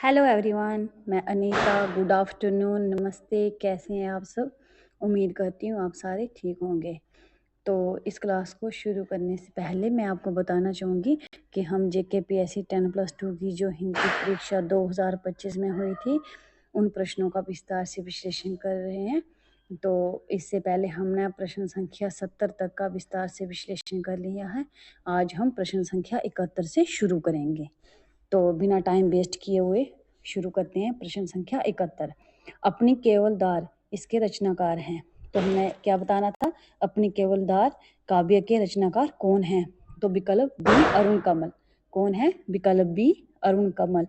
Hello everyone, मैं Anita. Good afternoon, नमस्ते। कैसे हैं आप सब? उम्मीद करती हूँ आप सारे ठीक होंगे। तो इस क्लास को शुरू करने से पहले मैं आपको बताना चाहूँगी कि हम JKPSC 10+2 की जो हिंदी परीक्षा 2025 में हुई थी उन प्रश्नों का विस्तार से विश्लेषण कर रहे हैं। तो इससे पहले हमने प्रश्न संख्या 70 तक का विस्तार से विश्लेषण कर लिया है। आज हम प्रश्न संख्या 71 से शुरू करेंगे। तो बिना टाइम वेस्ट किए हुए शुरू करते हैं। प्रश्न संख्या 71। अपनी केवलदार इसके रचनाकार हैं। तो हमें क्या बताना था? अपनी केवलदार काव्य के रचनाकार कौन हैं? तो विकल्प बी अरुण कमल। कौन है? विकल्प बी अरुण कमल।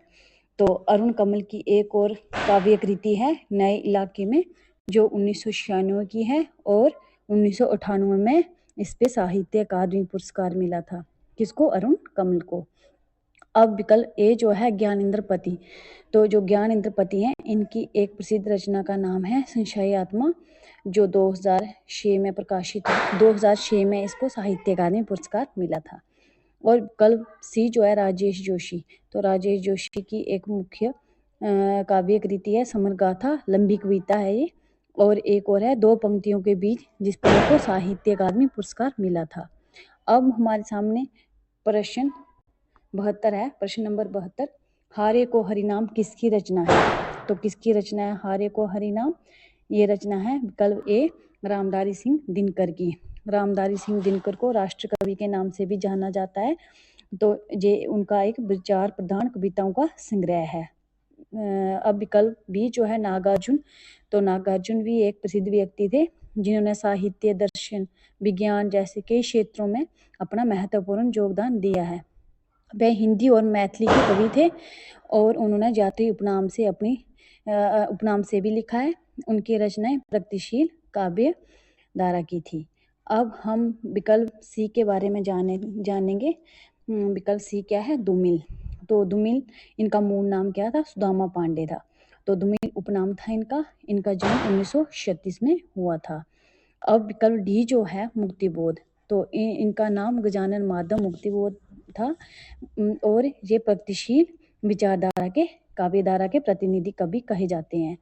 तो अरुण कमल की एक और काव्य कृति है नए इलाके में, जो 1996 की है और 1998 में इस पे साहित्य अकादमी पुरस्कार मिला था। किसको? अरुण कमल को। अब विकल्प ए जो है ज्ञानेंद्र पति। तो जो ज्ञानेंद्र पति हैं, इनकी एक प्रसिद्ध रचना का नाम है संशय आत्मा, जो 2006 में प्रकाशित है। 2006 में इसको साहित्य अकादमी पुरस्कार मिला था। और विकल्प सी जो है राजेश जोशी। तो राजेश जोशी की एक मुख्य काव्य कृति है समर गाथा, लंबी कविता है ये। और एक और है दो पंक्तियों के बीच, जिस पर इनको साहित्य अकादमी पुरस्कार मिला था। अब हमारे सामने प्रश्न 72 है। प्रश्न नंबर 72, हारे को हरिनाम किसकी रचना है? तो किसकी रचना है हारे को हरिनाम? ये रचना है विकल्प ए रामधारी सिंह दिनकर की। रामधारी सिंह दिनकर को राष्ट्र कवि के नाम से भी जाना जाता है। तो ये उनका एक विचार प्रधान कविताओं का संग्रह है। अब विकल्प बी जो है नागार्जुन। तो नागार्जुन भी एक प्रसिद्ध व्यक्ति थे, जिन्होंने साहित्य, दर्शन, विज्ञान जैसे कई क्षेत्रों में अपना महत्वपूर्ण योगदान दिया है। वह हिंदी और मैथिली के कवि थे और उन्होंने जाति उपनाम से अपनी उपनाम से भी लिखा है। उनकी रचनाएं प्रगतिशील काव्य धारा की थी। अब हम विकल्प सी के बारे में जानेंगे। विकल्प सी क्या है? दुमिल। तो दुमिल, इनका मूल नाम क्या था? सुदामा पांडे था। तो दुमिल उपनाम था इनका। इनका जन्म 1936 में हुआ था। अब विकल्प डी जो है मुक्तिबोध। तो इनका नाम गजानन माधव मुक्तिबोध था। और ये प्रगतिशील विचारधारा के काव्यधारा के प्रतिनिधि कवि कहे जाते हैं।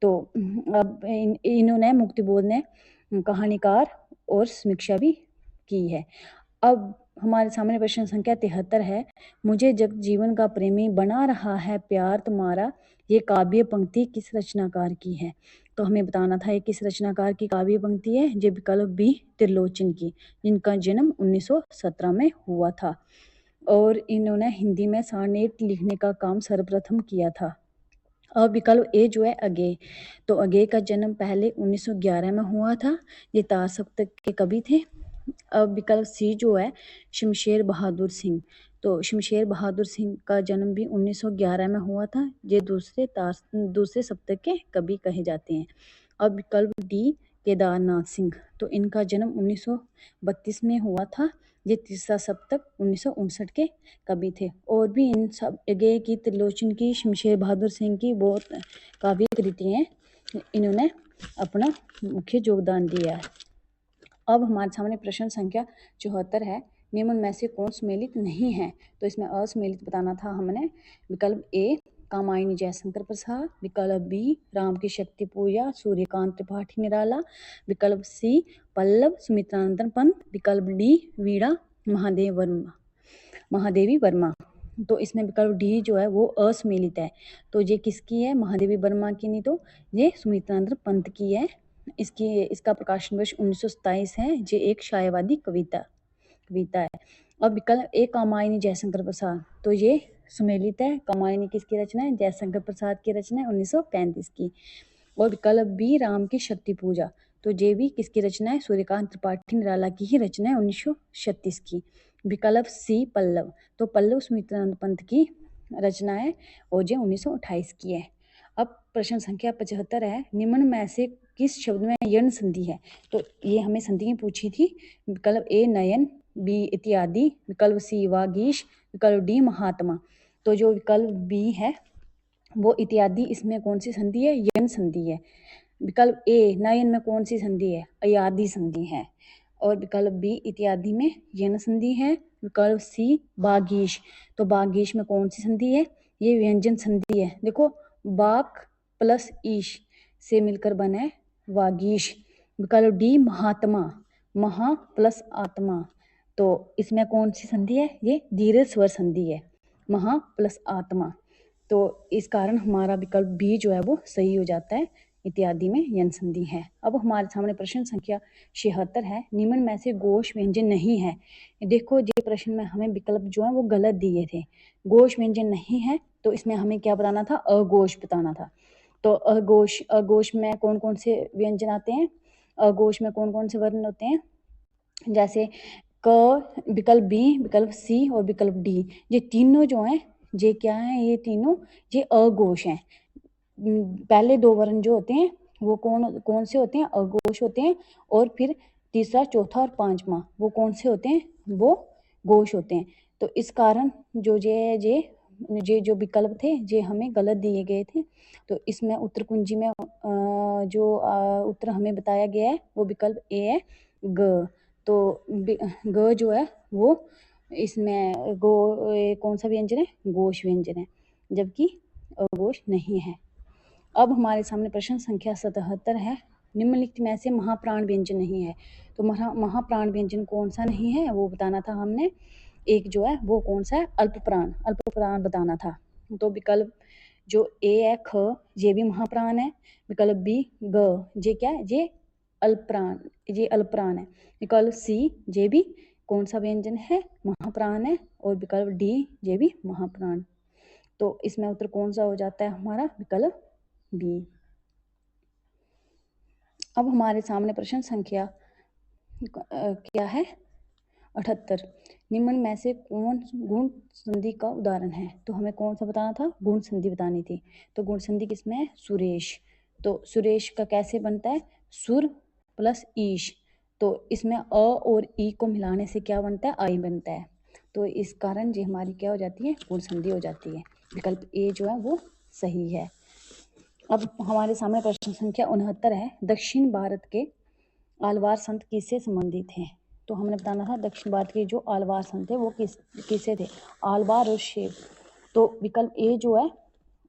तो अब इन्होंने मुक्तिबोध ने कहानीकार और समीक्षा भी की है। अब हमारे सामने प्रश्न संख्या 73 है। मुझे जग जीवन का प्रेमी बना रहा है प्यार तुम्हारा, ये काव्य पंक्ति किस रचनाकार की है? तो हमें बताना था ये किस रचनाकार की काव्य पंक्ति है। ये विकल्प बी त्रिलोचन की, जिनका जन्म 1917 में हुआ था और इन्होंने हिंदी में सानेट लिखने का काम सर्वप्रथम किया था। अब विकल्प ए जो है अगेय। तो अगेय का जन्म पहले 1911 में हुआ था। ये तार सप्तक के कवि थे। अब विकल्प सी जो है शमशेर बहादुर सिंह। तो शमशेर बहादुर सिंह का जन्म भी 1911 में हुआ था। ये दूसरे सप्तक के कवि कहे जाते हैं। अब विकल्प डी केदारनाथ सिंह। तो इनका जन्म 1932 में हुआ था। ये तीसरा सप्तक 1959 के कवि थे। और भी इन सब अगेय की, त्रिलोचन की, शमशेर बहादुर सिंह की बहुत काव्य कृतियाँ इन्होंने अपना मुख्य योगदान दिया है। अब हमारे सामने प्रश्न संख्या 74 है। निम्न में से कौन सम्मिलित नहीं है? तो इसमें असम्मिलित बताना था हमने। विकल्प ए कामायनी जयशंकर प्रसाद, विकल्प बी राम की शक्ति पूजा सूर्यकांत त्रिपाठी निराला, विकल्प सी पल्लव सुमित्रानंदन पंत, विकल्प डी वीणा महादेवी वर्मा। तो इसमें विकल्प डी जो है वो असम्मिलित है। तो ये किसकी है? महादेवी वर्मा की नहीं, तो ये सुमित्रानंदन पंत की है। इसका प्रकाशन वर्ष 1927 है। ये एक शायवादी कविता है। अब विकल्प ए कामायनी जयशंकर प्रसाद। तो ये सुमेलित है। कामायनी किसकी रचना है? जयशंकर प्रसाद की रचना है 1935 की। और विकल्प बी राम की शक्ति पूजा। तो ये भी किसकी रचना है? सूर्यकांत त्रिपाठी निराला की ही रचना है 1936 की। विकल्प सी पल्लव। तो पल्लव सुमित्रानंद पंत की रचना है और ये 1928 की है। अब प्रश्न संख्या 75 है। निम्न में से किस शब्द में यण संधि है? तो ये हमें संधि पूछी थी। विकल्प ए नयन, बी इत्यादि, विकल्प सी वागीश, विकल्प डी महात्मा। तो जो विकल्प बी है वो इत्यादि, इसमें कौन सी संधि है? यण संधि है। विकल्प ए नयन में कौन सी संधि है? अयादि संधि है। और विकल्प बी इत्यादि में यण संधि है। विकल्प सी बागीश। तो बागीश में कौन सी संधि है? ये व्यंजन संधि है। देखो बाक प्लस ईश से मिलकर बना है वागीश। विकल्प डी महात्मा, महा प्लस आत्मा। तो इसमें कौन सी संधि है? ये दीर्घ स्वर संधि है, महा प्लस आत्मा। तो इस कारण हमारा विकल्प बी जो है वो सही हो जाता है। इत्यादि में यन संधि है। अब हमारे सामने प्रश्न संख्या 76 है। निम्न में से गोश व्यंजन नहीं है। देखो ये प्रश्न में हमें विकल्प जो है वो गलत दिए थे। गोश व्यंजन नहीं है तो इसमें हमें क्या बताना था? अघोष बताना था। तो अघोष में कौन कौन से व्यंजन आते हैं? अघोष में कौन कौन से वर्ण होते हैं? जैसे क, विकल्प बी, विकल्प सी और विकल्प डी, ये तीनों जो हैं ये क्या है? ये तीनों ये अघोष हैं। पहले दो वर्ण जो होते हैं वो कौन कौन से होते हैं? अघोष होते हैं। और फिर तीसरा, चौथा और पांचवा वो कौन से होते हैं? वो घोष होते हैं। तो इस कारण जो ये जो विकल्प थे ये हमें गलत दिए गए थे। तो इसमें उत्तर कुंजी में जो उत्तर हमें बताया गया है वो विकल्प ए है, ग। तो ग जो है वो इसमें कौन सा व्यंजन है? घोष व्यंजन है, जबकि अघोष नहीं है। अब हमारे सामने प्रश्न संख्या 77 है। निम्नलिखित में से महाप्राण व्यंजन नहीं है। तो महाप्राण व्यंजन कौन सा नहीं है वो बताना था हमने। एक जो है वो कौन सा है? अल्पप्राण, अल्पप्राण बताना था। तो विकल्प जो ए है ख, ये भी महाप्राण है। विकल्प बी ग, ये क्या है? ये अल्पप्राण, ये अल्पप्राण है। विकल्प सी, ये भी कौन सा व्यंजन है? महाप्राण है। और विकल्प डी, ये भी महाप्राण। तो इसमें उत्तर कौन सा हो जाता है हमारा? विकल्प बी। अब हमारे सामने प्रश्न संख्या क्या है? 78। निम्न में से कौन गुण संधि का उदाहरण है? तो हमें कौन सा बताना था? गुण संधि बतानी थी। तो गुण संधि किसमें है? सुरेश। तो सुरेश का कैसे बनता है? सुर प्लस ईश। तो इसमें अ और ई को मिलाने से क्या बनता है? आई बनता है। तो इस कारण ये हमारी क्या हो जाती है? गुण संधि हो जाती है। विकल्प ए जो है वो सही है। अब हमारे सामने प्रश्न संख्या 69 है। दक्षिण भारत के आलवार संत किससे संबंधित हैं? तो हमने बताना था दक्षिण भारत के जो आलवार संत थे वो किससे थे? आलवार और शैव। तो विकल्प ए जो है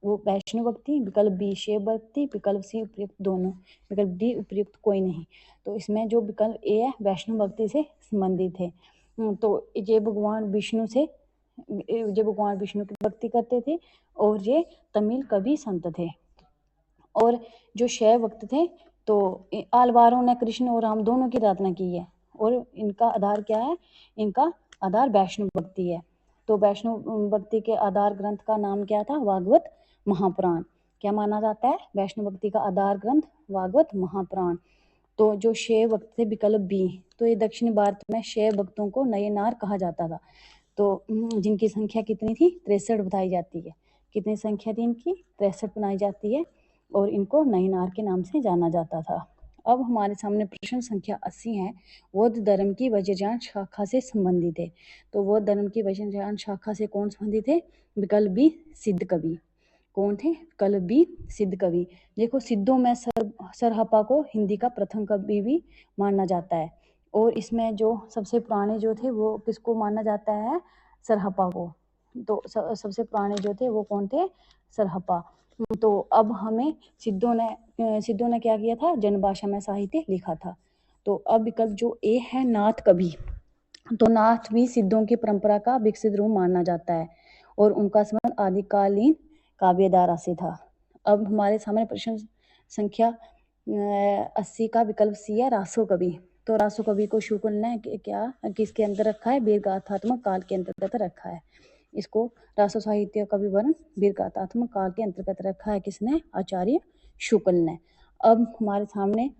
वो वैष्णव भक्ति, विकल्प बी शैव भक्ति, विकल्प सी उपयुक्त दोनों, विकल्प डी उपयुक्त कोई नहीं। तो इसमें जो विकल्प ए है वैष्णव भक्ति से संबंधित है। तो ये भगवान विष्णु की भक्ति करते थे और ये तमिल कवि संत थे। और जो शैव भक्त थे तो आलवारों ने कृष्ण और राम दोनों की आराधना की है। और इनका आधार क्या है? इनका आधार वैष्णव भक्ति है। तो वैष्णव भक्ति के आधार ग्रंथ का नाम क्या था? भागवत महापुराण। क्या माना जाता है? वैष्णव भक्ति का आधार ग्रंथ भागवत महापुराण। तो जो शैव भक्त थे विकल्प बी, तो ये दक्षिण भारत में शैव भक्तों को नयनार कहा जाता था। तो जिनकी संख्या कितनी थी? 63 बताई जाती है। कितनी संख्या थी इनकी? 63 बनाई जाती है। और इनको नयनार के नाम से जाना जाता था। अब हमारे सामने प्रश्न संख्या 80 है। बौद्ध धर्म की वज्रयान शाखा से संबंधित है। तो बौद्ध धर्म की वज्रयान शाखा से कौन संबंधित है? विकल्प बी सिद्ध कवि। कौन थे? विकल्प बी सिद्ध कवि। देखो सिद्धों में सरहप्पा को हिंदी का प्रथम कवि भी माना जाता है। और इसमें जो सबसे पुराने जो थे वो किसको माना जाता है? सरहप्पा को। तो सबसे पुराने जो थे वो कौन थे? सरहप्पा। तो अब हमें सिद्धों ने क्या किया था? जनभाषा में साहित्य लिखा था। तो अब विकल्प जो ए है नाथ कवि, तो नाथ भी सिद्धों की परंपरा का विकसित रूप माना जाता है और उनका संबंध आदिकालीन काव्य धारा से था। अब हमारे सामने प्रश्न संख्या 80 का विकल्प सी है रासो कवि। तो रासो कवि को शुक्ल ने क्या किसके अंदर रखा है? वीरगाथात्मक काल के अंतर्गत रखा है। इसको रासो साहित्य का विवरण वीरगाथात्मक काल के अंतर्गत रखा है। किसने? आचार्य शुक्ल ने। अब हमारे सामने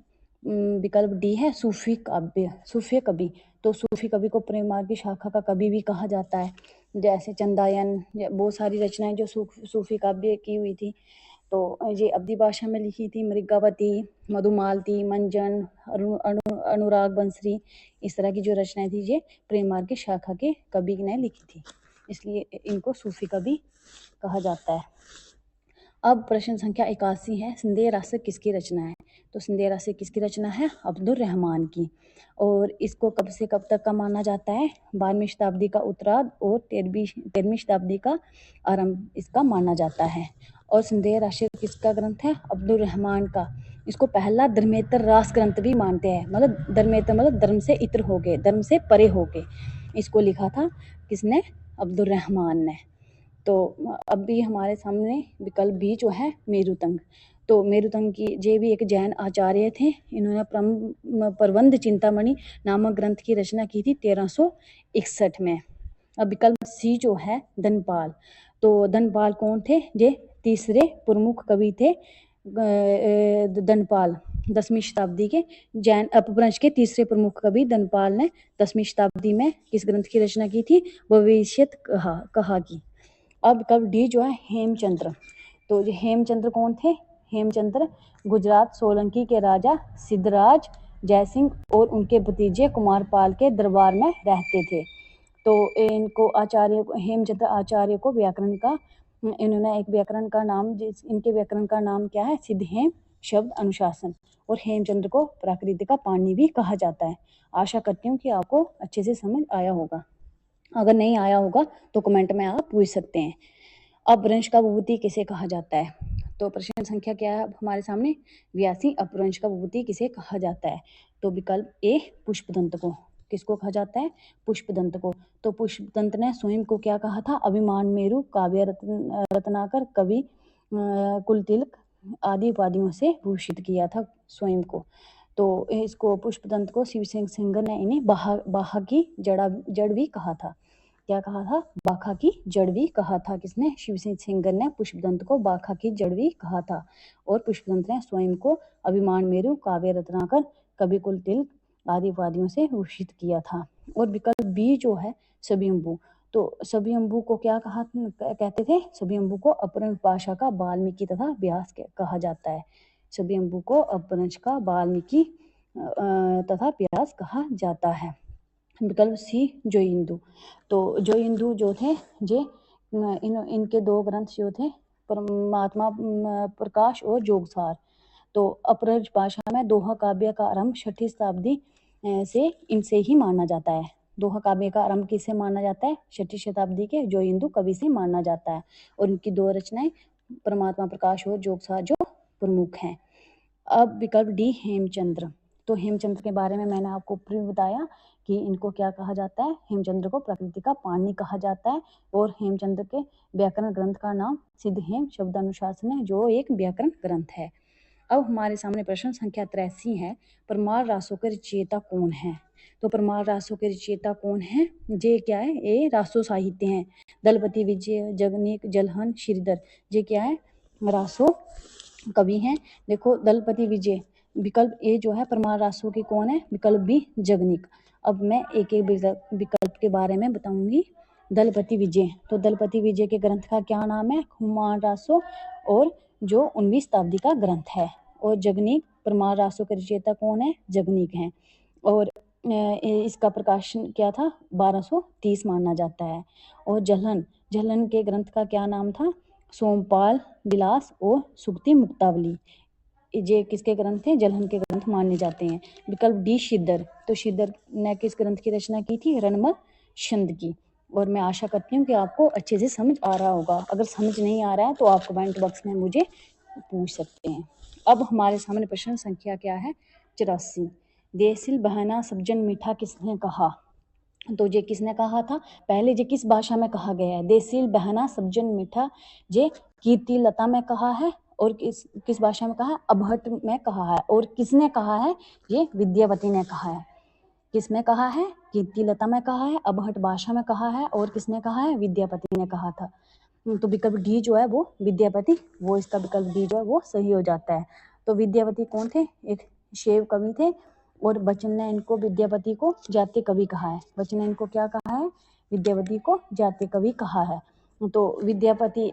विकल्प डी है सूफी काव्य, सूफी कवि। तो सूफी कवि को प्रेम मार्ग की शाखा का कवि भी कहा जाता है। जैसे चंदायन, बहुत सारी रचनाएं जो सूफी काव्य की हुई थी तो ये अवधी भाषा में लिखी थी। मृगावती, मधुमालती, मंजन, अनुराग बंसरी, इस तरह की जो रचनाएं थी ये प्रेम मार्ग की शाखा के कवि ने लिखी थी, इसलिए इनको सूफी कवि कहा जाता है। अब प्रश्न संख्या 81 है, संदेह राशिक किसकी रचना है? तो संदेह राशिक किसकी रचना है? अब्दुल रहमान की। और इसको कब से कब तक का माना जाता है? 12वीं शताब्दी का उत्तरार्ध और 13वीं शताब्दी का आरंभ इसका माना जाता है। और संदेह राशिक किसका ग्रंथ है? अब्दुल रहमान का। इसको पहला धर्मेतर रास ग्रंथ भी मानते हैं, मतलब धर्मेतर मतलब धर्म से इतर हो गए, धर्म से परे हो गए। इसको लिखा था किसने? अब्दुल रहमान ने। तो अब भी हमारे सामने विकल्प बी जो है मेरुतंग। तो मेरुतंग की ये भी एक जैन आचार्य थे। इन्होंने प्रबंध चिंतामणि नामक ग्रंथ की रचना की थी 1361 में। अब विकल्प सी जो है धनपाल। तो धनपाल कौन थे? ये तीसरे प्रमुख कवि थे। धनपाल 10वीं शताब्दी के जैन अपभ्रंश के तीसरे प्रमुख कवि धनपाल ने 10वीं शताब्दी में किस ग्रंथ की रचना की थी? भविष्यत कहा की। अब कब डी जो है हेमचंद्र। तो ये हेमचंद्र कौन थे? हेमचंद्र गुजरात सोलंकी के राजा सिद्धराज जयसिंह और उनके भतीजे कुमारपाल के दरबार में रहते थे। तो इनको आचार्य हेमचंद्र आचार्य को व्याकरण का इन्होंने एक व्याकरण का नाम इनके व्याकरण का नाम क्या है? सिद्धहेम शब्द अनुशासन। और हेमचंद्र को प्राकृतिक का पानी भी कहा जाता है। आशा करती हूँ कि आपको अच्छे से समझ आया होगा। अगर नहीं आया होगा तो कमेंट में आप पूछ सकते हैं। अपभ्रंश का विभूति किसे कहा जाता है? तो प्रश्न संख्या क्या है हमारे सामने? 82। अपभ्रंश का विभूति किसे कहा जाता है? तो विकल्प ए पुष्पदंत को। किसको कहा जाता है? पुष्पदंत को। तो पुष्पदंत ने स्वयं को क्या कहा था? अभिमान मेरु, काव्य रत्नाकर, कवि, कुलतिलक आदि उपाधियों से भूषित किया था स्वयं को। तो इसको पुष्पदंत को शिव सिंगर ने इन्हें बाहा की जड़ भी कहा था। क्या कहा था? बाखा की जड़ भी कहा था। किसने? शिव सिंगर ने पुष्पदंत को बाखा की जड़ भी कहा था। और पुष्पदंत ने स्वयं को अभिमान मेरु, काव्य रत्नाकर, कवि कुलतिलक आदि उपाधियों से भूषित किया था। और विकल्प बी जो है सबियम्बु। तो सबियम्बु को क्या कहते थे? सबियम्बु को अपभ्रंश भाषा का वाल्मीकि तथा व्यास कहा जाता है। सबियम्बु को अपभ्रंश का वाल्मीकि तथा व्यास कहा जाता है। विकल्प सी जयिंदु। तो जयिंदु जो थे ये इनके दो ग्रंथ जो थे परमात्मा प्रकाश और जोगसार। तो अपभ्रंश भाषा में दोहा काव्य का आरंभ 6ठी शताब्दी से इनसे ही माना जाता है। दोहा काव्य का आरंभ किससे माना जाता है? 6ठी शताब्दी के जयिंदु कवि से माना जाता है। और इनकी दो रचनाएं परमात्मा प्रकाश और जोगसार जो प्रमुख हैं। अब विकल्प डी हेमचंद्र। तो हेमचंद्र के बारे में मैंने आपको पूर्व बताया कि इनको क्या कहा जाता है? हेमचंद्र को प्रकृति का पानी कहा जाता है। और हेमचंद्र के व्याकरण ग्रंथ का नाम सिद्धहेम शब्द अनुशासन है, जो एक व्याकरण ग्रंथ है। अब हमारे सामने प्रश्न संख्या 83 है, परमार रासों के रचयिता कौन है? तो परमार रासों के रचयिता कौन है? ये क्या है? ये रासो साहित्य हैं। दलपति विजय, जगनीक, जलहन, श्रीधर, ये क्या है? रासो कवि हैं। देखो दलपति विजय, विकल्प ए जो है परमार रासों के कौन है? विकल्प बी जगनीक। अब मैं एक एक विकल्प के बारे में बताऊंगी। दलपति विजय, तो दलपति विजय के ग्रंथ का क्या नाम है? कुमार रासो, और जो 19वीं शताब्दी का ग्रंथ है। और जगनीक, परमार रासो के रचयिता कौन है? जगनीक हैं। और इसका प्रकाशन क्या था? 1230 माना जाता है। और जलहन के ग्रंथ का क्या नाम था? सोमपाल विलास और सुक्ति मुक्तावली। ये किसके ग्रंथ थे? जलहन के ग्रंथ माने जाते हैं। विकल्प डी श्रीधर। तो श्रीधर ने किस ग्रंथ की रचना की थी? रणमल छंद की। और मैं आशा करती हूँ कि आपको अच्छे से समझ आ रहा होगा। अगर समझ नहीं आ रहा है तो आप कमेंट बॉक्स में मुझे पूछ सकते हैं। अब हमारे सामने प्रश्न संख्या क्या है? 84। देसिल बहना सब्जन मीठा किसने कहा? तो ये किसने कहा था? पहले ये किस भाषा में कहा गया है? देसिल बहना सब्जन मीठा ये कीर्ति लता में कहा है। और किस भाषा में कहा है? अबहट में कहा है। और किसने कहा है? ये विद्यावती ने कहा है। किसमें कहा है? कीर्ति लता में कहा है, अबहट भाषा में कहा है, और किसने कहा है? विद्यापति ने कहा था। तो विकल्प डी जो है वो विद्यापति, वो इसका विकल्प डी जो है वो सही हो जाता है। तो विद्यापति कौन थे? एक शैव कवि थे। और बच्चन ने इनको विद्यापति को जातीय कवि कहा है। बच्चन ने इनको क्या कहा है? विद्यापति को जातीय कवि कहा है। तो विद्यापति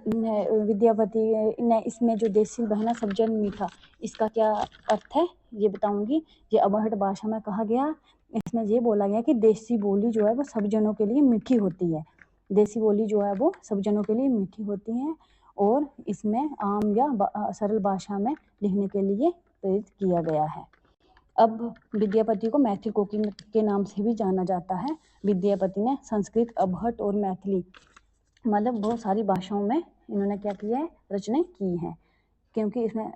ने इसमें जो देसिल बहना सब्जन मीठा, इसका क्या अर्थ है ये बताऊंगी। ये अबहट भाषा में कहा गया। इसमें ये बोला गया कि देसी बोली जो है वो सब जनों के लिए मीठी होती है। देसी बोली जो है वो सब जनों के लिए मीठी होती है। और इसमें आम या सरल भाषा में लिखने के लिए प्रेरित किया गया है। अब विद्यापति को मैथिल कोकिल के नाम से भी जाना जाता है। विद्यापति ने संस्कृत, अबहट और मैथिली मतलब बहुत सारी भाषाओं में इन्होंने क्या किया है, रचनाएं की हैं। क्योंकि इसमें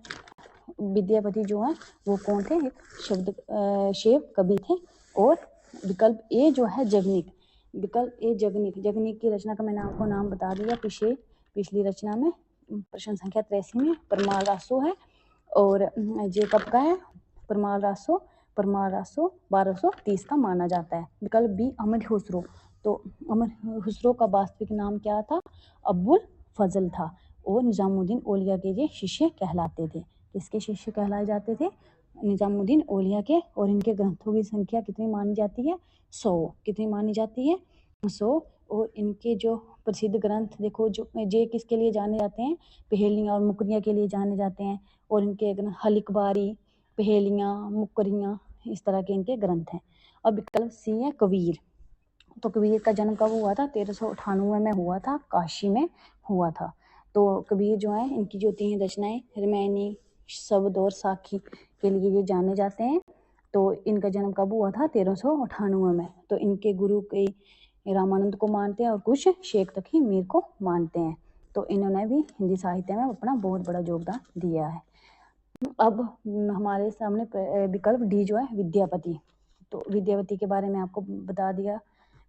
विद्यापति जो है वो कौन थे, एक शैव कवि थे। और विकल्प ए जो है जगनिक, विकल्प ए जगनिक की रचना का मैंने आपको नाम बता दिया पिछली रचना में। प्रश्न संख्या 83 में परमाल रासो है और ये कब का है, परमाल रासो 1230 का माना जाता है। विकल्प बी अमर खुसरो, तो अमर खुसरो का वास्तविक नाम क्या था, अब्बुल फजल था और निजामुद्दीन औलिया के ये शिष्य कहलाते थे। किसके शिष्य कहलाए जाते थे, निजामुद्दीन औलिया के। और इनके ग्रंथों की संख्या कितनी मानी जाती है, 100। कितनी मानी जाती है, 100। और इनके जो प्रसिद्ध ग्रंथ देखो, जो ये किसके लिए जाने जाते हैं, पहेलियाँ और मुकरियाँ के लिए जाने जाते हैं। और इनके ग्रंथ हलिकबारी, पहेलियाँ, मुकरियाँ, इस तरह के इनके ग्रंथ हैं। अब विकल्प सी है कबीर, तो कबीर का जन्म कब हुआ था, 1398 में हुआ था, काशी में हुआ था। तो कबीर जो है, इनकी जो 3 रचनाएं रमैनी, शब्द और साखी के लिए ये जाने जाते हैं। तो इनका जन्म कब हुआ था, 1398 में। तो इनके गुरु के रामानंद को मानते हैं और कुछ शेख तकी मीर को मानते हैं। तो इन्होंने भी हिंदी साहित्य में अपना बहुत बड़ा योगदान दिया है। अब हमारे सामने विकल्प डी जो है विद्यापति, तो विद्यापति के बारे में आपको बता दिया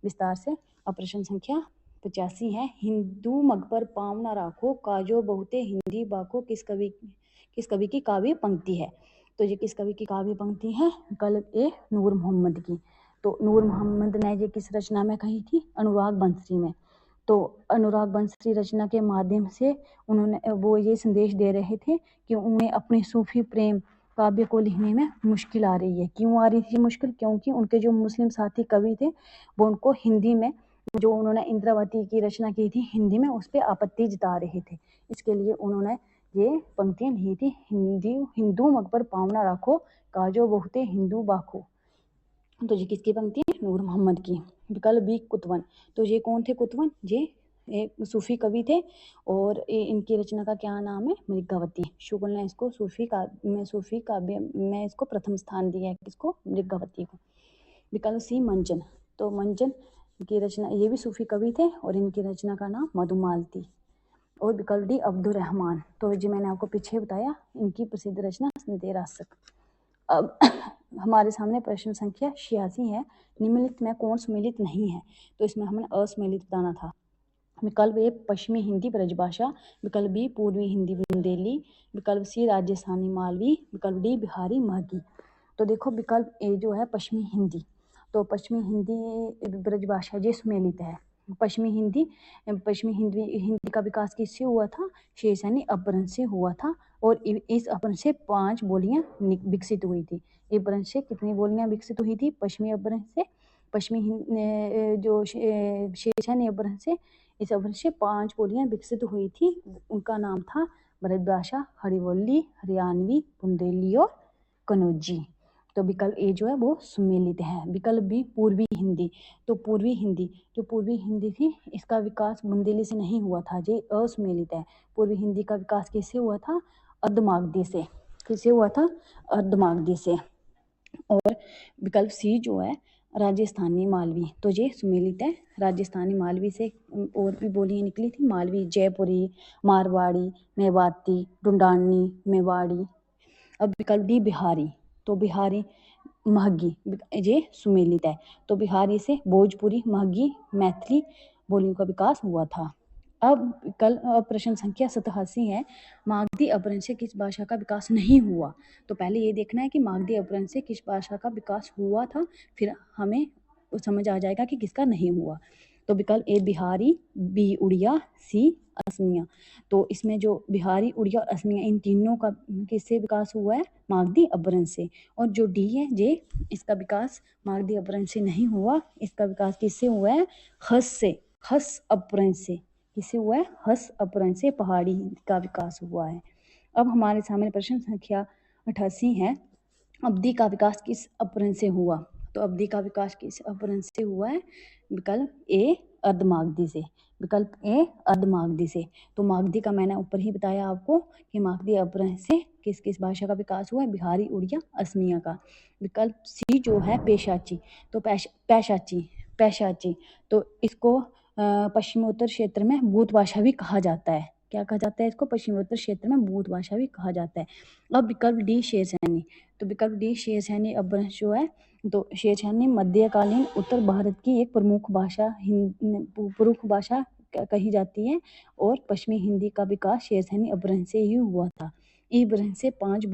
विस्तार से। अब प्रश्न संख्या 85 है, हिंदू मग पर पाँव न राखो, काजो बहुते हिंदी बाको, किस कवि की काव्य पंक्ति है। तो ये किस कवि की काव्य पंक्ति है, विकल्प ए नूर मोहम्मद की। तो नूर मोहम्मद ने ये किस रचना में कही थी, अनुराग बंसरी में। तो अनुराग बंसरी रचना के माध्यम से उन्होंने वो ये संदेश दे रहे थे कि उन्हें अपने सूफी प्रेम काव्य को लिखने में मुश्किल आ रही है। क्यों आ रही थी मुश्किल, क्योंकि उनके जो मुस्लिम साथी कवि थे वो उनको हिंदी में, जो उन्होंने इंद्रावती की रचना की थी हिंदी में, उस पर आपत्ति जता रहे थे। इसके लिए उन्होंने ये पंक्तियां लिखी थी, हिंदू मग पर पाँव न राखो, काजो बहुते हिंदू बाखो। तो ये किसकी पंक्ति है, नूर मोहम्मद की। विकल्प बी कुतवन, तो ये कौन थे कुतवन, ये एक सूफी कवि थे और इनकी रचना का क्या नाम है, मृगावती। शुगल ने इसको सूफी काव्य में इसको प्रथम स्थान दिया है, किसको, मृगावती को। विकल्प सी मंजन, तो मंजन की रचना, ये भी सूफी कवि थे और इनकी रचना का नाम मधुमालती। और विकल्प डी अब्दुल रहमान, तो जो मैंने आपको पीछे बताया, इनकी प्रसिद्ध रचना स्मृति रासक। अब हमारे सामने प्रश्न संख्या 86 है, निम्नलिखित में कौन सम्मिलित नहीं है। तो इसमें हमें असम्मिलित बताना था। विकल्प ए पश्चिमी हिंदी ब्रजभाषा, विकल्प बी पूर्वी हिंदी बुंदेली, विकल्प सी राजस्थानी मालवी, विकल्प डी बिहारी महगी। तो देखो विकल्प ए जो है पश्चिमी हिंदी, तो पश्चिमी हिंदी ब्रजभाषा ये सम्मिलित है। पश्चिमी हिंदी का विकास किससे हुआ था, शेषानी अपभ्रंश से हुआ था। और इस अपभ्रंश से 5 बोलियां विकसित हुई थी। अपभ्रंश से कितनी बोलियां विकसित हुई थी, पश्चिमी अपभ्रंश से, जो शेषानी अपभ्रंश से, इस अपभ्रंश से 5 बोलियां विकसित हुई थी। उनका नाम था ब्रजभाषा, हरिवल्ली, हरियाणवी, बुंदेली और कनौजी। तो विकल्प ए जो है वो सम्मिलित है। विकल्प बी पूर्वी हिंदी, तो पूर्वी हिंदी, जो पूर्वी हिंदी थी इसका विकास बुंदेली से नहीं हुआ था, ये असम्मिलित है। पूर्वी हिंदी का विकास किससे हुआ था, अर्धमागधी से। किससे हुआ था, अर्धमागधी से। और विकल्प सी जो है राजस्थानी मालवी, तो ये सम्मिलित है। राजस्थानी मालवी से और भी बोलियां निकली थी, मालवी, जयपुरी, मारवाड़ी, मेवाती, ढूंढानी, मेवाड़ी। अब विकल्प डी बिहारी, तो बिहारी महगी, ये सम्मिलित है। तो बिहारी से भोजपुरी, महगी, मैथिली बोलियों का विकास हुआ था। अब प्रश्न संख्या 87 है, मागधी अपभ्रंश से किस भाषा का विकास नहीं हुआ। तो पहले ये देखना है कि मागधी अपभ्रंश से किस भाषा का विकास हुआ था, फिर हमें समझ आ जाएगा कि किसका नहीं हुआ। तो विकल्प ए बिहारी, बी उड़िया, सी असमिया। तो इसमें जो बिहारी, उड़िया और असमिया, इन तीनों का किससे विकास हुआ है, मागधी अपभ्रंश से। और जो डी है ये, इसका विकास मागधी अपभ्रंश से नहीं हुआ, इसका विकास किससे हुआ है, हस अपभ्रंश से। किससे हुआ है, हस अपभ्रंश से पहाड़ी का विकास हुआ है। अब हमारे सामने प्रश्न संख्या 88 है, अवधि का विकास किस अपभ्रंश से हुआ। तो अवधि का विकास किस अपभ्रंश से हुआ है, विकल्प ए अर्धमागधी से। विकल्प ए अर्धमागधी से। तो मागधी का मैंने ऊपर ही बताया आपको कि मागधी अपभ्रंश से किस किस भाषा का विकास हुआ है, बिहारी, उड़िया, असमिया का। विकल्प सी जो है पेशाची, तो पैशाची तो इसको पश्चिमोत्तर क्षेत्र में भूत भाषा भी कहा जाता है। क्या कहा जाता है इसको? पश्चिमोत्तर क्षेत्र में भूत भाषा भी कहा जाता है। अब विकल्प डी शेरशानी, तो विकल्प डी शेरशानी अपभ्रंश जो है, तो शेरशानी मध्यकालीन उत्तर भारत की एक प्रमुख भाषा कही जाती है और पश्चिमी हिंदी का विकास शेरशानी अपभ्रंश से ही हुआ था। इस अपभ्रंश से 5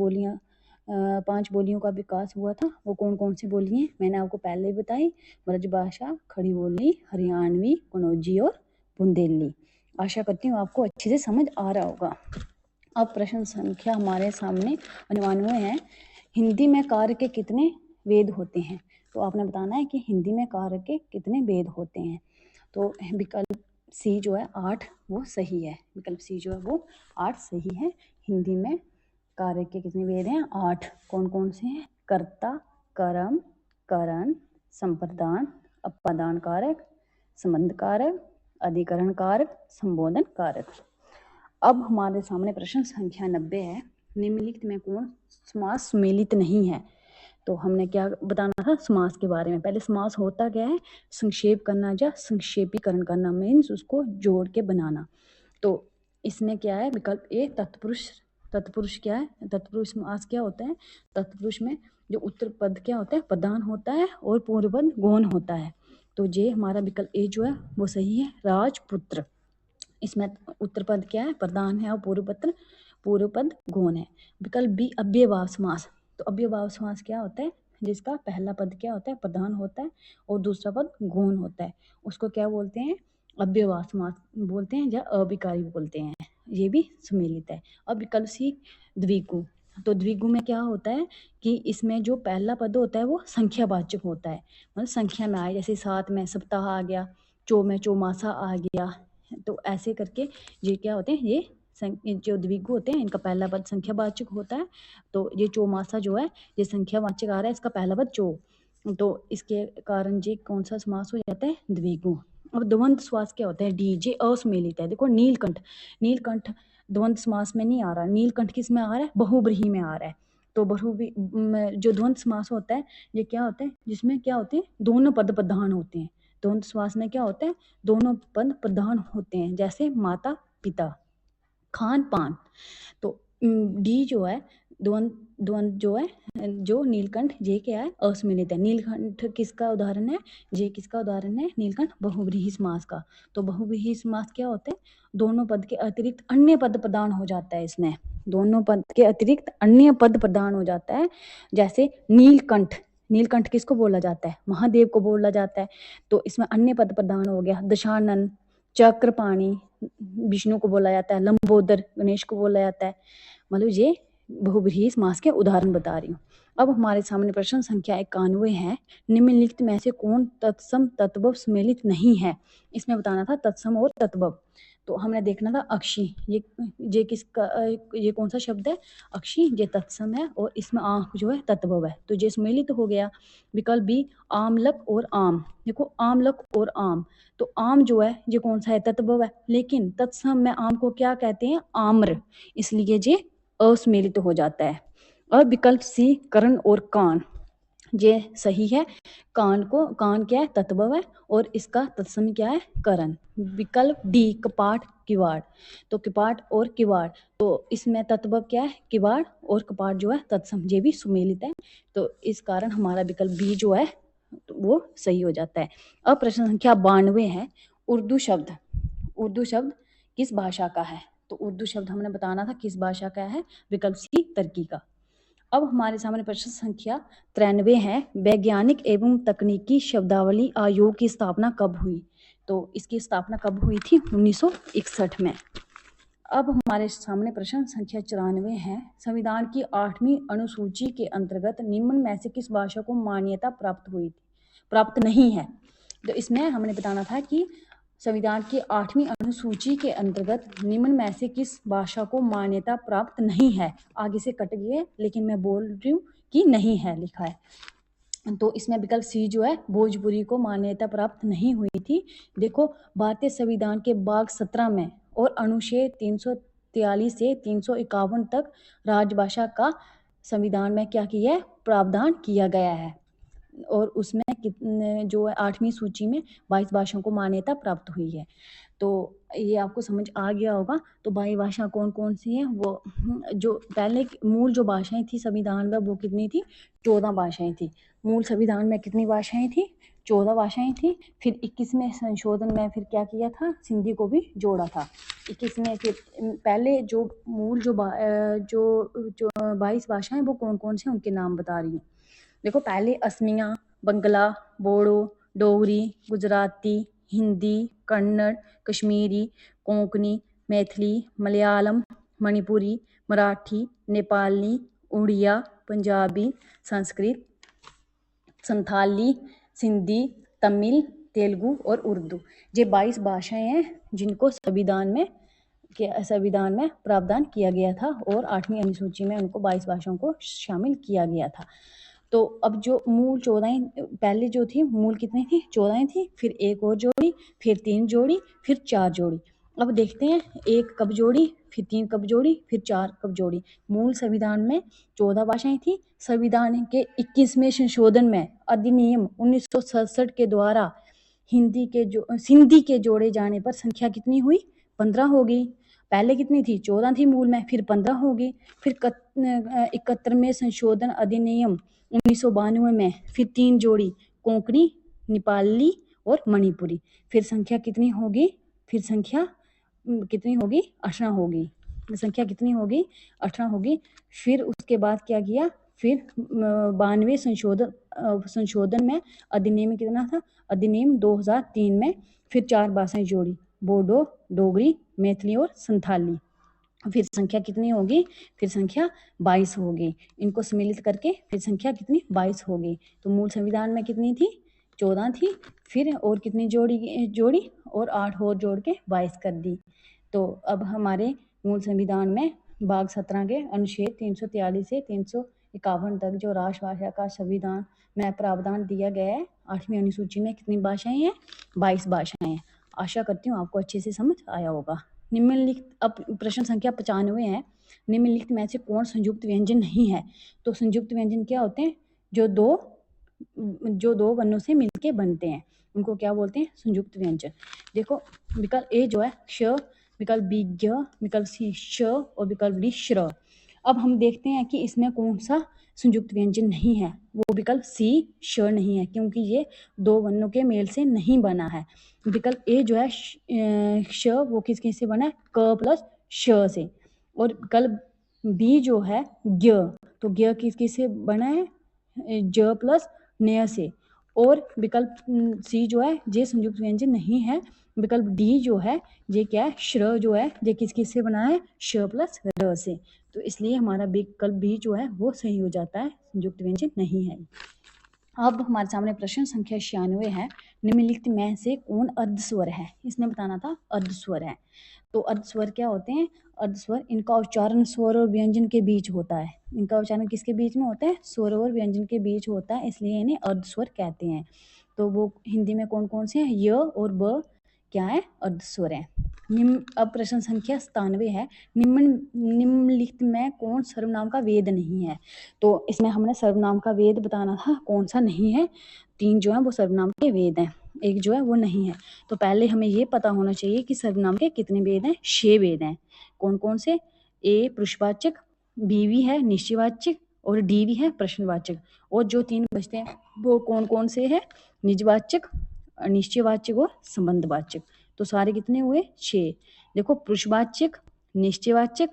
बोलियों का विकास हुआ था। वो कौन कौन सी बोली हैं मैंने आपको पहले ही बताई, ब्रजभाषा, खड़ी बोली, हरियाणवी, कन्नौजी और बुंदेली। आशा करती हूँ आपको अच्छे से समझ आ रहा होगा। अब प्रश्न संख्या हमारे सामने 99 है, हिंदी में कार्य के कितने वेद होते हैं? तो आपने बताना है कि हिंदी में कार्य के कितने वेद होते हैं। तो विकल्प सी जो है 8 वो सही है। विकल्प सी जो है वो 8 सही है। हिंदी में कार्य के कितने वेद हैं? 8। कौन कौन से हैं? कर्ता, कर्म, करण, संप्रदान, अपादान कारक, संबंध कारक, अधिकरण कारक, संबोधन कारक। अब हमारे सामने प्रश्न संख्या 90 है, निम्नलिखित में कौन समास सुमेलित नहीं है? तो हमने क्या बताना था समास के बारे में। पहले समास होता क्या है? संक्षेप करना या संक्षेपीकरण करना, मीन्स उसको जोड़ के बनाना। तो इसमें क्या है? विकल्प ए तत्पुरुष। तत्पुरुष क्या है? तत्पुरुष समास क्या होता है? तत्पुरुष में जो उत्तर पद क्या होता है? प्रधान होता है और पूर्व पद गौण होता है। तो ये हमारा विकल्प ए जो है वो सही है, राजपुत्र। इसमें उत्तर पद क्या है? प्रधान है और पूर्व पद गौण है। विकल्प बी अव्ययभाव समास। तो अव्ययभाव समास क्या होता है? जिसका पहला पद क्या होता है? प्रधान होता है और दूसरा पद गौण होता है, उसको क्या बोलते हैं? अव्ययभाव समास बोलते हैं या अविकारी बोलते हैं। ये भी सुमेलित है। अब विकल्प सी द्विगु। तो द्विगु में क्या होता है कि इसमें जो पहला पद होता है वो संख्यावाचक होता है, मतलब संख्या में आए, जैसे 7 में सप्ताह आ गया, चौ में चौमासा आ गया। तो ऐसे करके ये क्या होते हैं? ये जो द्विगु होते हैं इनका पहला पद संख्यावाचक होता है। तो ये चौमासा जो है ये संख्यावाचक आ रहा है, इसका पहला पद चौ, तो इसके कारण ये कौन सा समास हो जाता है? द्विगु। अब द्वंद्व समास क्या होता है? डी, जे असुमेलित है। देखो नीलकंठ द्वंद्व समास में नहीं आ रहा। नीलकंठ किस में आ रहा है? बहुब्रीहि में आ रहा है। तो जो द्वंद्व समास होता है ये क्या होता है? जिसमें क्या होते हैं? दोनों पद प्रधान होते हैं। द्वंद्व समास में क्या होता है? दोनों पद प्रधान होते हैं, जैसे माता पिता, खान पान। तो डी जो है द्वंद्व जो है, जो नीलकंठ, ये क्या है? असुमेलित है। नीलकंठ किसका उदाहरण है? ये किसका उदाहरण है? नीलकंठ बहुव्रीहि समास का। तो बहुव्रीहि समास क्या होता है? दोनों पद के अतिरिक्त अन्य पद प्रदान हो जाता है इसमें। दोनों पद के अतिरिक्त अन्य पद प्रदान हो जाता है, जैसे नीलकंठ किसको बोला जाता है? महादेव को बोला जाता है। तो इसमें अन्य पद प्रदान हो गया। दशानन, चक्रपाणी विष्णु को बोला जाता है। लंबोदर गणेश को बोला जाता है। मतलब ये बहुव्रीहि समास के उदाहरण बता रही हूँ। अब हमारे सामने प्रश्न संख्या 91 है, निम्नलिखित में से कौन तत्सम तत्भव सुमेलित नहीं है? इसमें बताना था तत्सम और तत्भव। तो हमने देखना था अक्षी, ये किसका, ये कौन सा शब्द है? अक्षी, ये तत्सम है और इसमें आंख जो है तत्भव है, तो ये सुमेलित हो गया। विकल्प बी आमलक और आम। देखो आमलक और आम, तो आम जो है ये कौन सा है? तत्भव है, लेकिन तत्सम में आम को क्या कहते हैं? आम्र, इसलिए ये असुमेलित हो जाता है। अब विकल्प सी कर्ण और कान, ये सही है। कान क्या है? तत्भव है और इसका तत्सम क्या है? करण। विकल्प डी कपाट किवाड़, तो कपाट और किवाड़, तो इसमें तत्भव क्या है? किवाड़ और कपाट जो है तत्सम, ये भी सुमेलित है। तो इस कारण हमारा विकल्प बी जो है तो वो सही हो जाता है। अब प्रश्न संख्या 92 है, उर्दू शब्द किस भाषा का है? तो उर्दू शब्द हमने बताना था किस भाषा का है? विकल्प सी तुर्की का। अब हमारे सामने प्रश्न संख्या 93 है, वैज्ञानिक एवं तकनीकी शब्दावली आयोग की स्थापना कब हुई? तो इसकी स्थापना कब हुई थी? 1961 में। अब हमारे सामने प्रश्न संख्या 94 है, संविधान की 8वीं अनुसूची के अंतर्गत निम्न में से किस भाषा को मान्यता प्राप्त नहीं है? तो इसमें हमने बताना था कि संविधान की 8वीं अनुसूची के अंतर्गत निम्न में से किस भाषा को मान्यता प्राप्त नहीं है? आगे से कट गए लेकिन मैं बोल रही हूँ कि नहीं है लिखा है। तो इसमें विकल्प सी जो है भोजपुरी को मान्यता प्राप्त नहीं हुई थी। देखो, भारतीय संविधान के भाग 17 में और अनुच्छेद 343 से 351 तक राजभाषा का संविधान में क्या किया है, प्रावधान किया गया है। और उसमें कितने जो है 8वीं सूची में 22 भाषाओं को मान्यता प्राप्त हुई है। तो ये आपको समझ आ गया होगा। तो 22 भाषा कौन कौन सी हैं, वो जो पहले मूल जो भाषाएं थी संविधान में वो कितनी थी, 14 भाषाएं थी। मूल संविधान में कितनी भाषाएं थी, 14 भाषाएं थी। फिर 21वें संशोधन में फिर क्या किया था, सिंधी को भी जोड़ा था। 21 में फिर पहले जो मूल जो 22 भाषाएं वो कौन कौन से, उनके नाम बता रही हूँ। देखो, पहले असमिया, बंगला, बोडो, डोगरी, गुजराती, हिंदी, कन्नड़, कश्मीरी, कोंकणी, मैथिली, मलयालम, मणिपुरी, मराठी, नेपाली, उड़िया, पंजाबी, संस्कृत, संथाली, सिंधी, तमिल, तेलुगु और उर्दू। ये 22 भाषाएं हैं जिनको संविधान में प्रावधान किया गया था और 8वीं अनुसूची में उनको 22 भाषाओं को शामिल किया गया था। तो अब जो मूल 14 पहले जो थी, मूल कितनी थी, 14 थी। फिर एक और जोड़ी, फिर 3 जोड़ी, फिर 4 जोड़ी। अब देखते हैं 1 कब जोड़ी, फिर 3 कब जोड़ी, फिर 4 कब जोड़ी। मूल संविधान में 14 भाषाएं थी। संविधान के 21वें संशोधन में अधिनियम 1967 के द्वारा सिंधी के जोड़े जाने पर संख्या कितनी हुई, 15 हो गई। पहले कितनी थी, 14 थी मूल में, फिर 15 हो गई। फिर 71वें संशोधन अधिनियम 1992 में फिर 3 जोड़ी, कोंकणी, नेपाली और मणिपुरी। फिर संख्या कितनी होगी, फिर संख्या कितनी होगी, 18 होगी। संख्या कितनी होगी, 18 होगी। फिर उसके बाद क्या किया, फिर 92वें संशोधन में अधिनियम कितना था, अधिनियम 2003 में फिर 4 भाषाएं जोड़ी, बोडो, डोगरी, मैथिली और संथाली। फिर संख्या कितनी होगी, फिर संख्या 22 होगी। इनको सम्मिलित करके फिर संख्या कितनी, 22 होगी। तो मूल संविधान में कितनी थी, 14 थी। फिर और कितनी जोड़ी और 8 और जोड़ के 22 कर दी। तो अब हमारे मूल संविधान में भाग 17 के अनुच्छेद 343 से 351 तक जो राष्ट्रभाषा का संविधान में प्रावधान दिया गया है, 8वीं अनुसूची में कितनी भाषाएं हैं, 22 भाषाएं हैं। आशा करती हूँ आपको अच्छे से समझ आया होगा। निम्नलिखित, अब प्रश्न संख्या 95 है, निम्नलिखित में से कौन संयुक्त व्यंजन नहीं है। तो संयुक्त व्यंजन क्या होते हैं, जो दो वर्णों से मिलके बनते हैं, उनको क्या बोलते हैं, संयुक्त व्यंजन। देखो, विकल्प ए जो है श, विकल्प बी ग, विकल्प सी श और विकल्प डी श्र। अब हम देखते हैं कि इसमें कौन सा संयुक्त व्यंजन नहीं है। वो विकल्प सी श नहीं है, क्योंकि ये 2 वर्णों के मेल से नहीं बना है। विकल्प ए जो है श, वो किस से बना है, क प्लस श से। और विकल्प बी जो है ज्ञ, तो ज्ञ किस से बना है, ज प्लस न्य से। और विकल्प सी जो है ये संयुक्त व्यंजन नहीं है। विकल्प डी जो है ये क्या है, श्र जो है ये किस से बना है, श प्लस र से। तो इसलिए हमारा विकल्प बी जो है वो सही हो जाता है, संयुक्त व्यंजन नहीं है। अब हमारे सामने प्रश्न संख्या 96 है, निम्नलिखित में से कौन अर्धस्वर है। इसने बताना था अर्धस्वर है। तो अर्धस्वर क्या होते हैं, अर्धस्वर इनका उच्चारण स्वर और व्यंजन के बीच होता है। इनका उच्चारण किसके बीच में होता है, स्वर और व्यंजन के बीच होता है, इसलिए इन्हें अर्धस्वर कहते हैं। तो वो हिंदी में कौन कौन से हैं, य और ब क्या है, अर्धस्वर है। अब प्रश्न संख्या 97 है, निम्नलिखित में कौन सर्वनाम का वेद नहीं है। तो इसमें हमने सर्वनाम का वेद बताना था, कौन सा नहीं है। 3 जो है वो सर्वनाम के वेद हैं, 1 जो है वो नहीं है। तो पहले हमें ये पता होना चाहिए कि सर्वनाम के कितने वेद हैं, 6 वेद हैं। कौन कौन से, ए पुरुषवाचक, बी भी है निश्चयवाचक और डी भी है प्रश्नवाचक। और जो 3 बचते हैं वो कौन कौन से हैं, निजवाचक, अनिश्चयवाचक और संबंधवाचक। तो सारे कितने हुए, 6। देखो, पुरुषवाचक, निश्चयवाचक,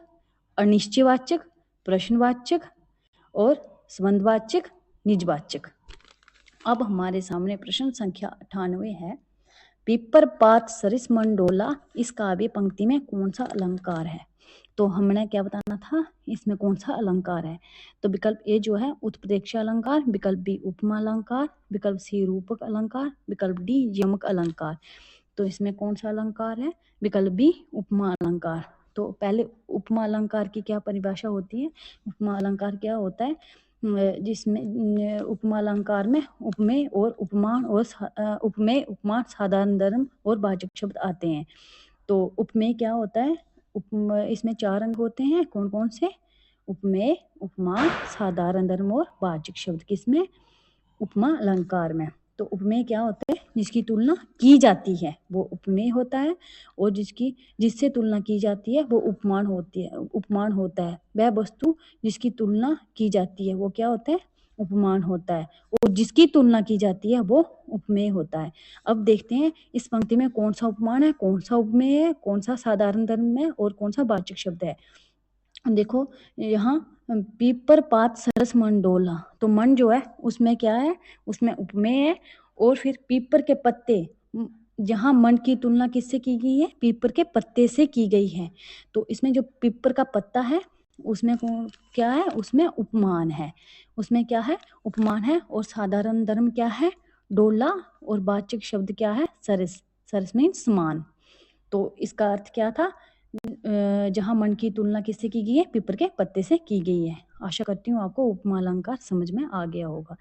अनिश्चयवाचक, प्रश्नवाचक और संबंधवाचक, निजवाचक। अब हमारे सामने प्रश्न संख्या 98 है, पीपर पात सरिस मंडोला इस काव्य पंक्ति में कौन सा अलंकार है। तो हमने क्या बताना था, इसमें कौन सा अलंकार है। तो विकल्प ए जो है उत्प्रेक्षा अलंकार, विकल्प बी उपमा अलंकार, विकल्प सी रूपक अलंकार, विकल्प डी यमक अलंकार। तो इसमें कौन सा अलंकार है, विकल्प बी उपमा अलंकार। तो पहले उपमा अलंकार की क्या परिभाषा होती है, उपमा अलंकार क्या होता है, जिसमें उपमा अलंकार में उपमेय और उपमान और उपमेय, उपमान, साधारण धर्म और वाचक शब्द आते हैं। तो उपमेय क्या होता है? इसमें 4 अंग होते हैं। कौन कौन से? उपमेय, उपमान, साधारण धर्म और वाचक शब्द किसमें? उपमा अलंकार में। तो उपमेय क्या होता है? जिसकी तुलना की जाती है वो उपमेय होता है, और जिससे तुलना की जाती है वो उपमान होता है। वह वस्तु जिसकी तुलना की जाती है वो क्या होता है? उपमान होता है, और जिसकी तुलना की जाती है वो उपमेय होता है। अब देखते हैं इस पंक्ति में कौन सा उपमान है, कौन सा उपमेय है, कौन सा साधारण धर्म है और कौन सा वाचक शब्द है। देखो यहाँ पीपर पात सरस मन डोला, तो मन जो है उसमें क्या है? उसमें उपमेय है। और फिर पीपर के पत्ते, जहाँ मन की तुलना किससे की गई है? पीपर के पत्ते से की गई है। तो इसमें जो पीपर का पत्ता है उसमें क्या है? उसमें उपमान है। उसमें क्या है? उपमान है। और साधारण धर्म क्या है? डोला। और वाचक शब्द क्या है? सरस। सरस मीन्स समान। तो इसका अर्थ क्या था? जहाँ मन की तुलना किससे की गई है? पीपर के पत्ते से की गई है। आशा करती हूँ आपको उपमा अलंकार समझ में आ गया होगा।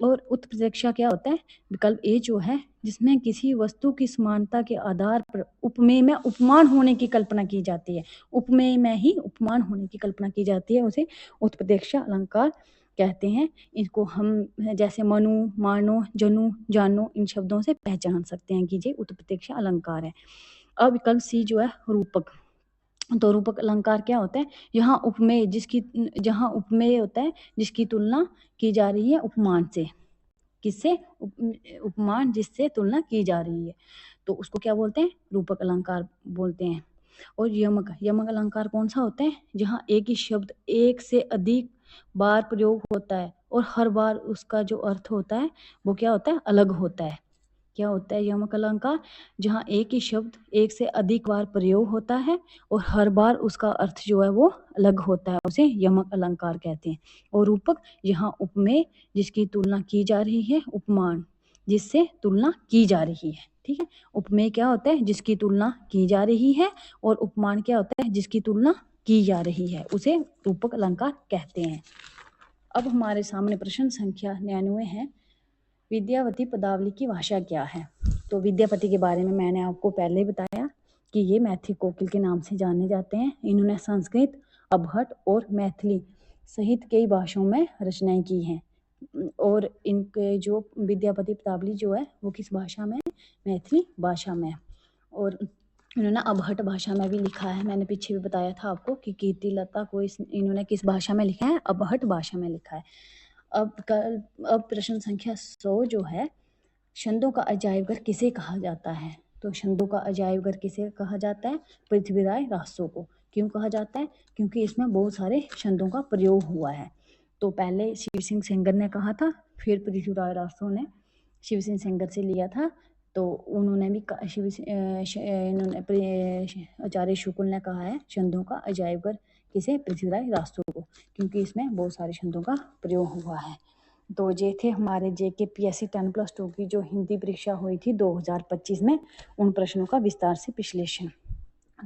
और उत्प्रेक्षा क्या होता है? विकल्प ए जो है, जिसमें किसी वस्तु की समानता के आधार पर उपमेय में उपमान होने की कल्पना की जाती है। उपमेय में ही उपमान होने की कल्पना की जाती है, उसे उत्प्रेक्षा अलंकार कहते हैं। इसको हम जैसे मनु, मानो, जनु, जानो, इन शब्दों से पहचान सकते हैं कि ये उत्प्रेक्षा अलंकार है। अब विकल्प सी जो है रूपक। तो रूपक अलंकार क्या होता है? जहाँ उपमेय होता है जिसकी तुलना की जा रही है उपमान से। किससे? उपमान जिससे तुलना की जा रही है, तो उसको क्या बोलते हैं? रूपक अलंकार बोलते हैं। और यमक अलंकार कौन सा होता है? जहाँ एक ही शब्द एक से अधिक बार प्रयोग होता है और हर बार उसका जो अर्थ होता है वो क्या होता है? अलग होता है। क्या होता है यमक अलंकार? जहाँ एक ही शब्द एक से अधिक बार प्रयोग होता है और हर बार उसका अर्थ जो है वो अलग होता है, उसे यमक अलंकार कहते हैं। और रूपक, यहाँ उपमेय जिसकी तुलना की जा रही है, उपमान जिससे तुलना की जा रही है। ठीक है, उपमेय क्या होता है? जिसकी तुलना की जा रही है, और उपमान क्या होता है? जिसकी तुलना की जा रही है, उसे रूपक अलंकार कहते हैं। अब हमारे सामने प्रश्न संख्या 99 है। विद्यापति पदावली की भाषा क्या है? तो विद्यापति के बारे में मैंने आपको पहले ही बताया कि ये मैथिली कोकिल के नाम से जाने जाते हैं। इन्होंने संस्कृत, अबहट और मैथिली सहित कई भाषाओं में रचनाएं की हैं। और इनके जो विद्यापति पदावली जो है वो किस भाषा में? मैथिली भाषा में। और इन्होंने अबहट भाषा में भी लिखा है। मैंने पीछे भी बताया था आपको कि कीर्तिलता को इन्होंने किस भाषा में लिखा है? अबहट भाषा में लिखा है। अब प्रश्न संख्या 100 जो है, छंदों का अजायब घर किसे कहा जाता है? तो छंदों का अजायब घर किसे कहा जाता है? पृथ्वीराज रासो को। क्यों कहा जाता है? क्योंकि इसमें बहुत सारे छंदों का प्रयोग हुआ है। तो पहले शिव सिंह सेंगर ने कहा था, फिर पृथ्वीराज रासो ने शिव सिंह सेंगर से लिया था। तो उन्होंने भी आचार्य शुक्ल ने कहा है छंदों का अजायब घर किसे? पृथ्वीराज रासो को, क्योंकि इसमें बहुत सारे छंदों का प्रयोग हुआ है। तो ये थे हमारे JKPSC 10+2 की जो हिंदी परीक्षा हुई थी 2025 में, उन प्रश्नों का विस्तार से विश्लेषण।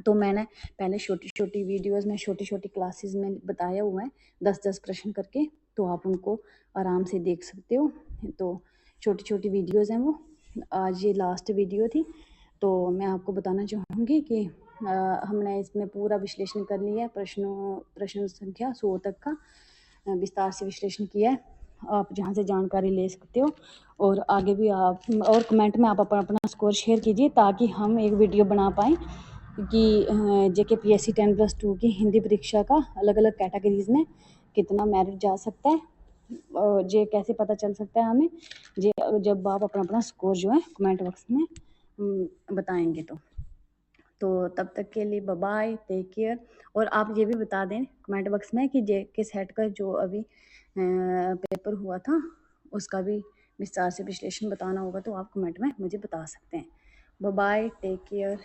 तो मैंने पहले छोटी छोटी वीडियोस में, छोटी छोटी क्लासेस में बताया हुआ है 10-10 प्रश्न करके, तो आप उनको आराम से देख सकते हो। तो छोटी छोटी वीडियोस हैं वो। आज ये लास्ट वीडियो थी, तो मैं आपको बताना चाहूँगी कि हमने इसमें पूरा विश्लेषण कर लिया है। प्रश्न संख्या 100 तक का विस्तार से विश्लेषण किया है। आप जहाँ से जानकारी ले सकते हो, और आगे भी आप और कमेंट में आप अपना स्कोर शेयर कीजिए, ताकि हम एक वीडियो बना पाएँ कि JKPSC 10+2 की हिंदी परीक्षा का अलग अलग कैटेगरीज में कितना मेरिट जा सकता है, और ये कैसे पता चल सकता है हमें, ये जब आप अपना स्कोर जो है कमेंट बॉक्स में बताएंगे। तो तब तक के लिए बाय, टेक केयर। और आप ये भी बता दें कमेंट बॉक्स में कि JK सेट का जो अभी पेपर हुआ था उसका भी विस्तार से विश्लेषण बताना होगा, तो आप कमेंट में मुझे बता सकते हैं। Bye, take care.